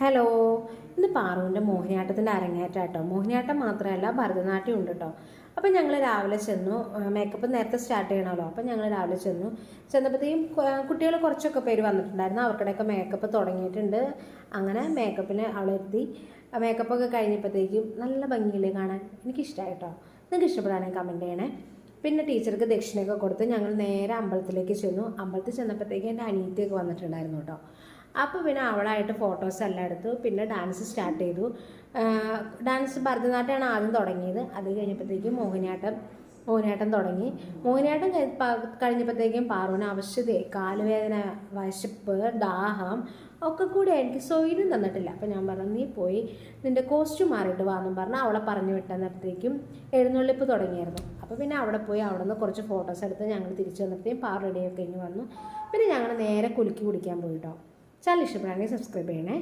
Hello, ഇന്ന് പാറുവിൻ്റെ മോഹിനിയാട്ടത്തിൻ്റെ അരങ്ങേറ്റം കേട്ടോ. മോഹിനിയാട്ടം മാത്രമല്ല, ഭരതനാട്യം ഉണ്ട് കേട്ടോ. അപ്പം ഞങ്ങൾ രാവിലെ ചെന്നു. മേക്കപ്പ് നേരത്തെ സ്റ്റാർട്ട് ചെയ്യണമല്ലോ. അപ്പം ഞങ്ങൾ രാവിലെ ചെന്നപ്പോഴത്തേക്കും കുട്ടികൾ കുറച്ചൊക്കെ പേര് വന്നിട്ടുണ്ടായിരുന്നു. അവർക്കിടയൊക്കെ മേക്കപ്പ് തുടങ്ങിയിട്ടുണ്ട്. അങ്ങനെ മേക്കപ്പിന് അവളെത്തി. മേക്കപ്പൊക്കെ കഴിഞ്ഞപ്പോഴത്തേക്കും നല്ല ഭംഗിയില്ലേ കാണാൻ. എനിക്കിഷ്ടമായി കേട്ടോ. നിങ്ങൾക്ക് ഇഷ്ടപ്പെടുകയാണെങ്കിൽ കമൻറ്റ് ചെയ്യണേ. പിന്നെ ടീച്ചർക്ക് ദക്ഷിണയൊക്കെ കൊടുത്ത് ഞങ്ങൾ നേരെ അമ്പലത്തിലേക്ക് ചെന്നു. അമ്പലത്തിൽ ചെന്നപ്പോഴത്തേക്കും എൻ്റെ അനിയത്തിയൊക്കെ വന്നിട്ടുണ്ടായിരുന്നു കേട്ടോ. അപ്പോൾ പിന്നെ അവളായിട്ട് ഫോട്ടോസ് എല്ലാം എടുത്തു. പിന്നെ ഡാൻസ് സ്റ്റാർട്ട് ചെയ്തു. ഡാൻസ് ഭരതനാട്യമാണ് ആദ്യം തുടങ്ങിയത്. അത് കഴിഞ്ഞപ്പോഴത്തേക്കും മോഹിനിയാട്ടം തുടങ്ങി. മോഹിനിയാട്ടം കഴിഞ്ഞപ്പോഴത്തേക്കും പാറുവിന് ആവശ്യതയായി. കാലുവേദന, വിശപ്പ്, ദാഹം ഒക്കെ കൂടി എനിക്ക് സ്വൈര്യം തന്നിട്ടില്ല. അപ്പോൾ ഞാൻ പറഞ്ഞു, നീ പോയി നിൻ്റെ കോസ്റ്റ്യൂം മാറിയിട്ട് വാന്നും പറഞ്ഞ് അവളെ പറഞ്ഞു വിട്ടുന്നപ്പോഴത്തേക്കും എഴുന്നള്ളിപ്പ് തുടങ്ങിയായിരുന്നു. അപ്പോൾ പിന്നെ അവിടെ പോയി അവിടെ നിന്ന് കുറച്ച് ഫോട്ടോസ് എടുത്ത് ഞങ്ങൾ തിരിച്ചു വന്നപ്പോഴത്തേക്കും പാറ റെഡിയൊക്കെ കഴിഞ്ഞ് വന്നു. പിന്നെ ഞങ്ങൾ നേരെ കുലുക്കി കുടിക്കാൻ പോയിട്ടോ. ചാനൽ ഇഷ്ടപ്പെടുകയാണെങ്കിൽ സബ്സ്ക്രൈബ് ചെയ്യണേ.